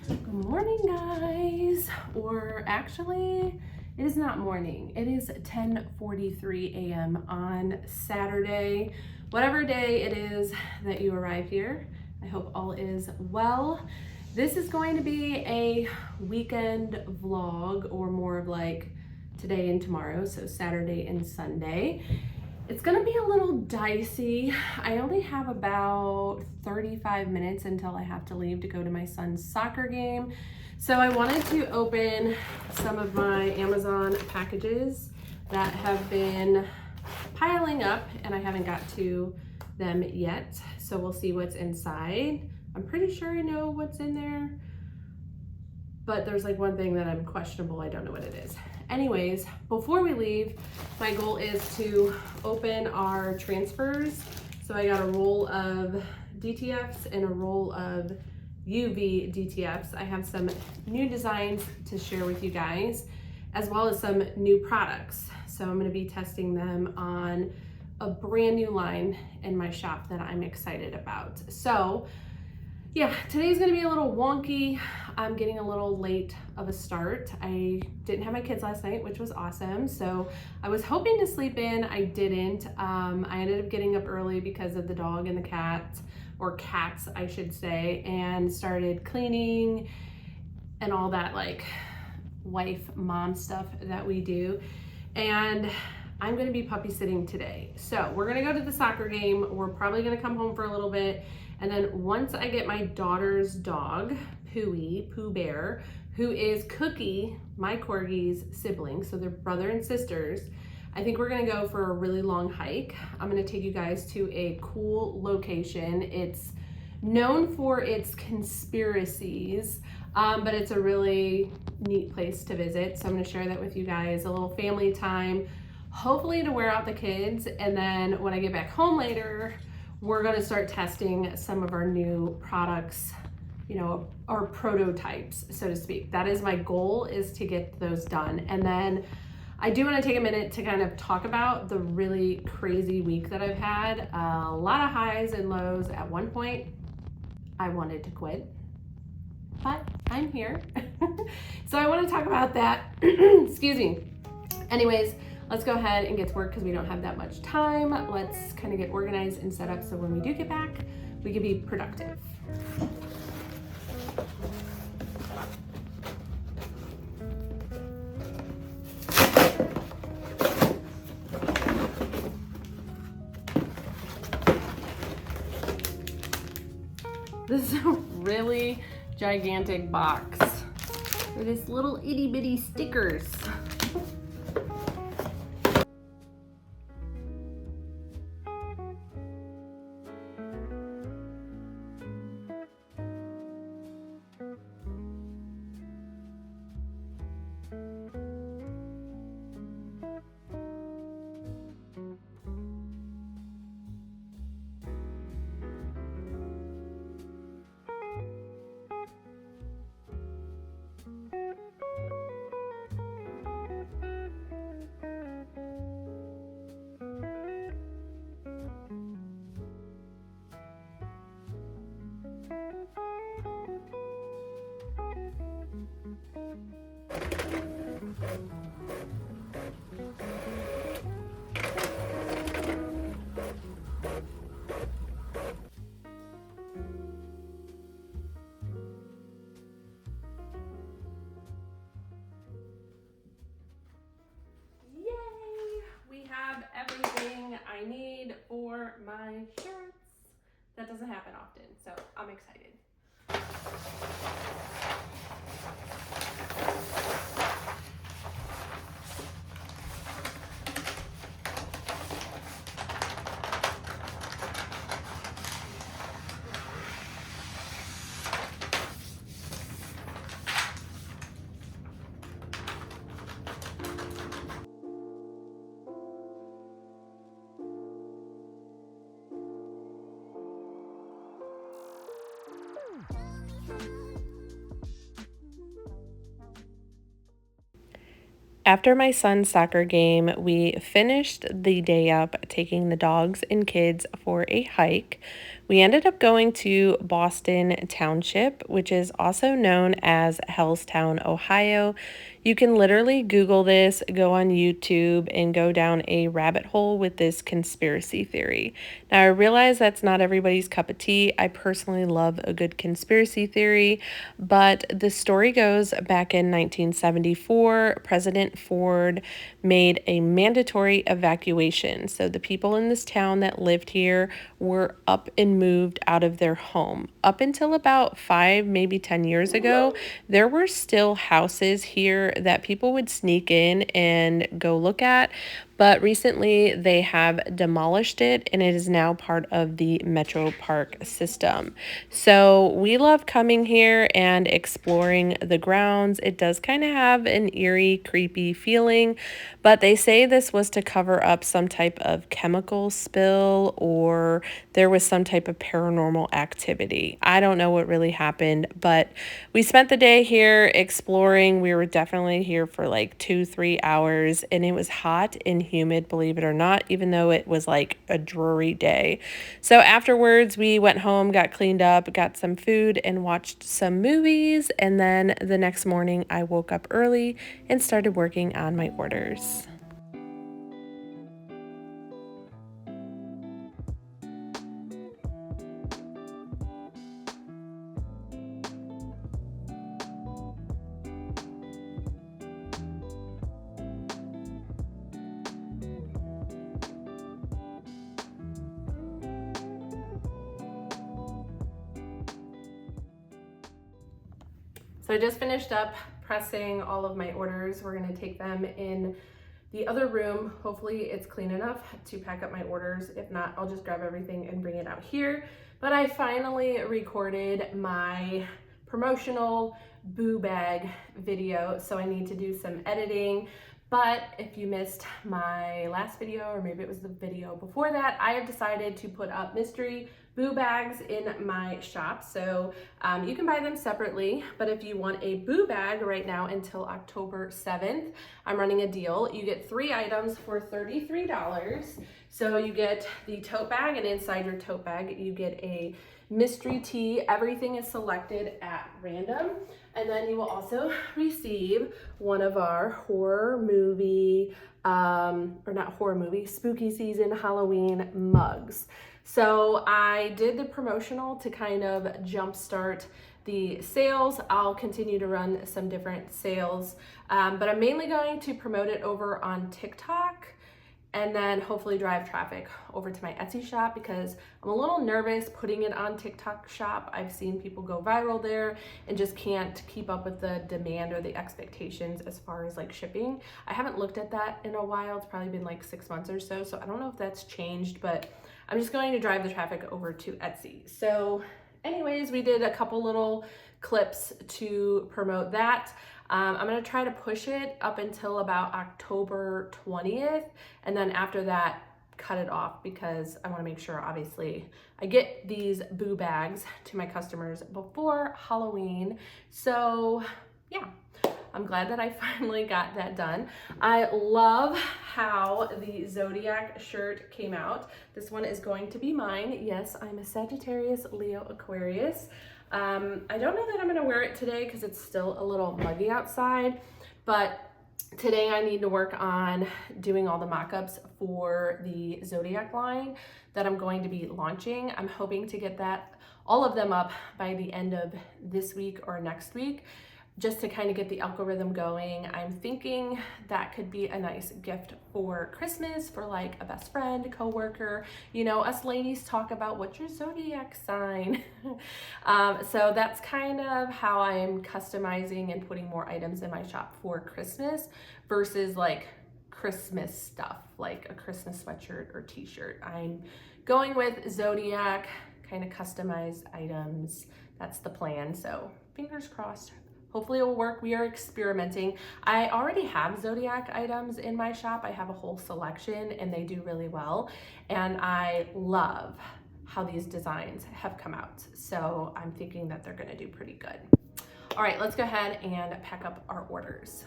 Good morning, guys. Or actually, it is not morning. It is 10:43 a.m. on Saturday. Whatever day it is that you arrive here, I hope all is well. This is going to be a weekend vlog, or more of like today and tomorrow, so Saturday and Sunday. It's gonna be a little dicey. I only have about 35 minutes until I have to leave to go to my son's soccer game. So I wanted to open some of my Amazon packages that have been piling up and I haven't got to them yet. So we'll see what's inside. I'm pretty sure I know what's in there, but there's like one thing that I'm questionable. I don't know what it is. Anyways, before we leave, my goal is to open our transfers. So I got a roll of DTFs and a roll of UV DTFs. I have some new designs to share with you guys, as well as some new products. So I'm gonna be testing them on a brand new line in my shop that I'm excited about. So yeah, today's gonna be a little wonky. I'm getting a little late of a start. I didn't have my kids last night, which was awesome. So I was hoping to sleep in, I didn't. I ended up getting up early because of the dog and the cat, or cats, I should say, and started cleaning and all that like wife, mom stuff that we do. And I'm gonna be puppy sitting today. So we're gonna go to the soccer game. We're probably gonna come home for a little bit. And then once I get my daughter's dog, Pooh Bear, who is Cookie, my corgi's sibling, so they're brother and sisters, I think we're gonna go for a really long hike. I'm gonna take you guys to a cool location. It's known for its conspiracies, but it's a really neat place to visit. So I'm gonna share that with you guys, a little family time, hopefully to wear out the kids. And then when I get back home later, we're gonna start testing some of our new products, you know, our prototypes, so to speak. That is my goal, is to get those done. And then I do wanna take a minute to kind of talk about the really crazy week that I've had. A lot of highs and lows. At one point, I wanted to quit, but I'm here. So I wanna talk about that, excuse me. Anyways, let's go ahead and get to work because we don't have that much time. Let's kind of get organized and set up so when we do get back, we can be productive. This is a really gigantic box. It is little itty bitty stickers. Everything I need for my shirts. That doesn't happen often, so I'm excited. After my son's soccer game, we finished the day up taking the dogs and kids for a hike. We ended up going to Boston Township, which is also known as Helltown, Ohio. You can literally Google this, go on YouTube, and go down a rabbit hole with this conspiracy theory. Now, I realize that's not everybody's cup of tea. I personally love a good conspiracy theory, but the story goes back in 1974, President Ford made a mandatory evacuation. So the people in this town that lived here were up and moved out of their home. Up until about 5, maybe 10 years ago, there were still houses here that people would sneak in and go look at. But recently they have demolished it and it is now part of the Metro Park system. So we love coming here and exploring the grounds. It does kind of have an eerie, creepy feeling, but they say this was to cover up some type of chemical spill or there was some type of paranormal activity. I don't know what really happened, but we spent the day here exploring. We were definitely here for like 2-3 hours and it was hot and humid, believe it or not, even though it was like a dreary day. So afterwards, we went home, got cleaned up, got some food, and watched some movies. And then the next morning, I woke up early and started working on my orders. So I just finished up pressing all of my orders. We're gonna take them in the other room. Hopefully it's clean enough to pack up my orders. If not, I'll just grab everything and bring it out here. But I finally recorded my promotional boo bag video, so I need to do some editing. But if you missed my last video, or maybe it was the video before that, I have decided to put up mystery boo bags in my shop. So you can buy them separately, but if you want a boo bag right now until October 7th, I'm running a deal. You get 3 items for $33. So you get the tote bag, and inside your tote bag, you get a mystery tee. Everything is selected at random. And then you will also receive one of our horror movie, or not horror movie, spooky season Halloween mugs. So I did the promotional to kind of jumpstart the sales. I'll continue to run some different sales, but I'm mainly going to promote it over on TikTok and then hopefully drive traffic over to my Etsy shop because I'm a little nervous putting it on TikTok shop. I've seen people go viral there and just can't keep up with the demand or the expectations as far as like shipping. I haven't looked at that in a while. It's probably been like 6 months or so. So I don't know if that's changed, but I'm just going to drive the traffic over to Etsy. So anyways, we did a couple little clips to promote that. I'm gonna try to push it up until about October 20th. And then after that, cut it off because I wanna make sure, obviously, I get these boo bags to my customers before Halloween. So yeah, I'm glad that I finally got that done. I love how the Zodiac shirt came out. This one is going to be mine. Yes, I'm a Sagittarius, Leo, Aquarius. I don't know that I'm gonna wear it today because it's still a little muggy outside, but today I need to work on doing all the mock-ups for the Zodiac line that I'm going to be launching. I'm hoping to get all of them up by the end of this week or next week, just to kind of get the algorithm going. I'm thinking that could be a nice gift for Christmas for like a best friend, coworker. You know, us ladies talk about what's your zodiac sign. So that's kind of how I'm customizing and putting more items in my shop for Christmas versus like Christmas stuff, like a Christmas sweatshirt or t-shirt. I'm going with zodiac kind of customized items. That's the plan. So fingers crossed. Hopefully it will work. We are experimenting. I already have Zodiac items in my shop. I have a whole selection and they do really well. And I love how these designs have come out. So I'm thinking that they're gonna do pretty good. All right, let's go ahead and pack up our orders.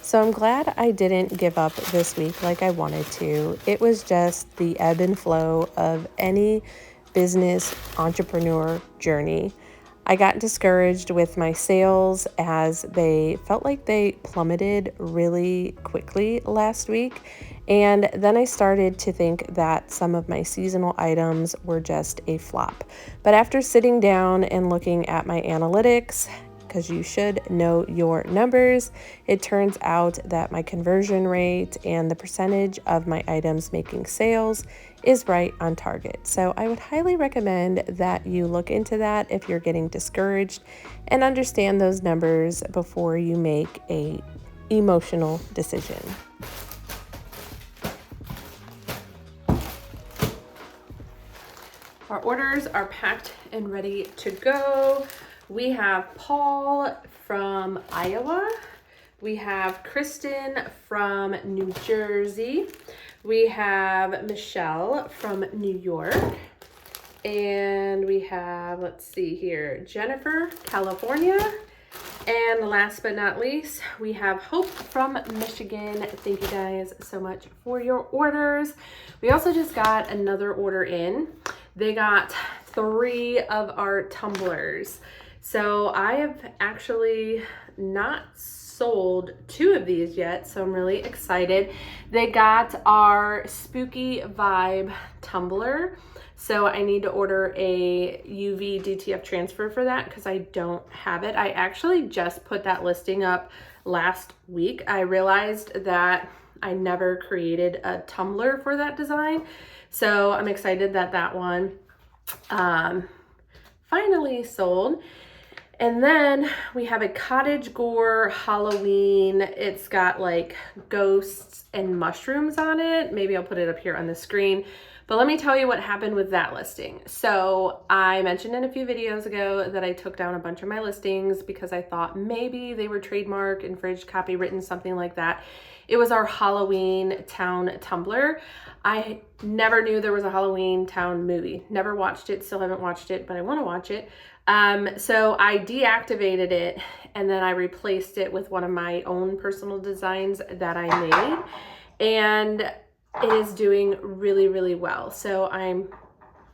So I'm glad I didn't give up this week like I wanted to. It was just the ebb and flow of any business entrepreneur journey. I got discouraged with my sales as they felt like they plummeted really quickly last week. And then I started to think that some of my seasonal items were just a flop. But after sitting down and looking at my analytics, because you should know your numbers, it turns out that my conversion rate and the percentage of my items making sales is right on target. So I would highly recommend that you look into that if you're getting discouraged and understand those numbers before you make a emotional decision. Our orders are packed and ready to go. We have Paul from Iowa. We have Kristen from New Jersey. We have Michelle from New York. And we have, let's see here, Jennifer, California. And last but not least, we have Hope from Michigan. Thank you guys so much for your orders. We also just got another order in. They got 3 of our tumblers. So I have actually not sold 2 of these yet, so I'm really excited. They got our Spooky Vibe tumbler. So I need to order a UV DTF transfer for that because I don't have it. I actually just put that listing up last week. I realized that I never created a tumbler for that design. So I'm excited that that one finally sold. And then we have a cottage gore Halloween. It's got like ghosts and mushrooms on it. Maybe I'll put it up here on the screen. But let me tell you what happened with that listing. So I mentioned in a few videos ago that I took down a bunch of my listings because I thought maybe they were trademark, infringed, copywritten, something like that. It was our Halloween Town tumbler. I never knew there was a Halloween Town movie. Never watched it, still haven't watched it, but I want to watch it. So I deactivated it and then I replaced it with one of my own personal designs that I made. And it is doing really, really well. So I'm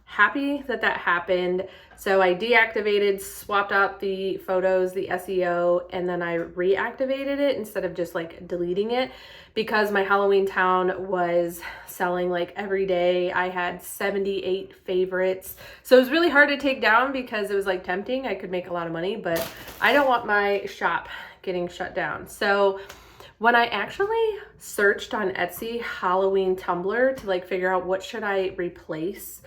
happy that that happened. So I deactivated, swapped out the photos, the SEO, and then I reactivated it instead of just like deleting it because my Halloween Town was selling like every day. I had 78 favorites. So it was really hard to take down because it was like tempting. I could make a lot of money, but I don't want my shop getting shut down. So when I actually searched on Etsy Halloween tumbler to like figure out what should I replace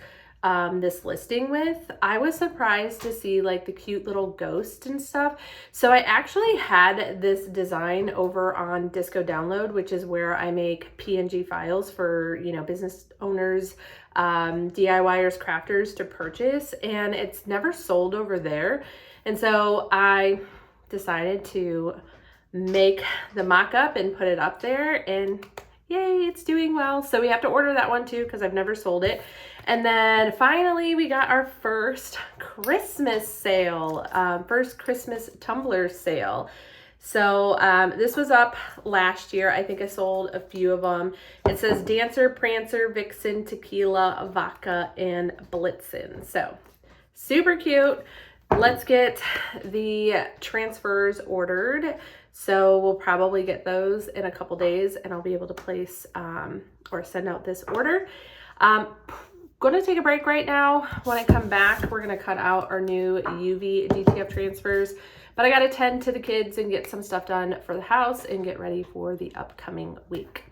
this listing with, I was surprised to see like the cute little ghost and stuff. So I actually had this design over on Disco Download, which is where I make PNG files for, you know, business owners, DIYers, crafters to purchase, and it's never sold over there. And so I decided to make the mock-up and put it up there, and yay, it's doing well. So we have to order that one too because I've never sold it. And then finally we got our first Christmas sale, first Christmas tumbler sale. So this was up last year. I think I sold a few of them. It says Dancer, Prancer, Vixen, Tequila, Vodka, and Blitzen. So super cute. Let's get the transfers ordered. So we'll probably get those in a couple days and I'll be able to place or send out this order. Going to take a break right now. When I come back, we're going to cut out our new UV DTF transfers. But I got to tend to the kids and get some stuff done for the house and get ready for the upcoming week.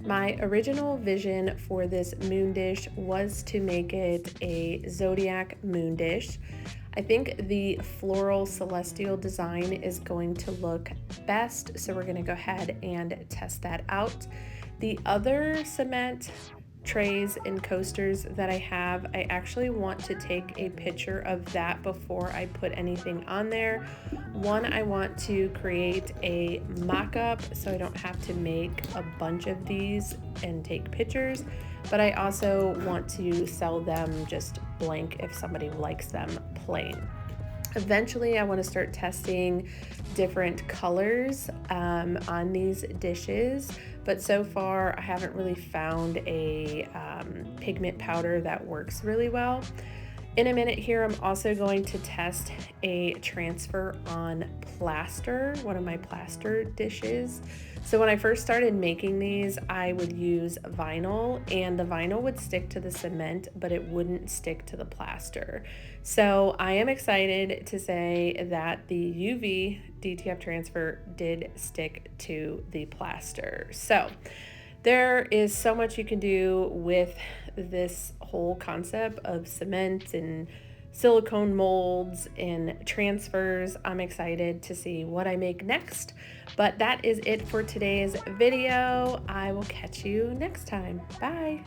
My original vision for this moon dish was to make it a zodiac moon dish. I think the floral celestial design is going to look best, so we're going to go ahead and test that out. The other cement trays and coasters that I have, I actually want to take a picture of that before I put anything on there. One, I want to create a mock-up so I don't have to make a bunch of these and take pictures, but I also want to sell them just blank if somebody likes them plain. Eventually, I want to start testing different colors on these dishes, but so far I haven't really found a pigment powder that works really well. In a minute here, I'm also going to test a transfer on plaster, one of my plaster dishes. So when I first started making these, I would use vinyl, and the vinyl would stick to the cement, but it wouldn't stick to the plaster. So I am excited to say that the UV DTF transfer did stick to the plaster. So there is so much you can do with this whole concept of cement and silicone molds and transfers. I'm excited to see what I make next, but that is it for today's video. I will catch you next time. Bye.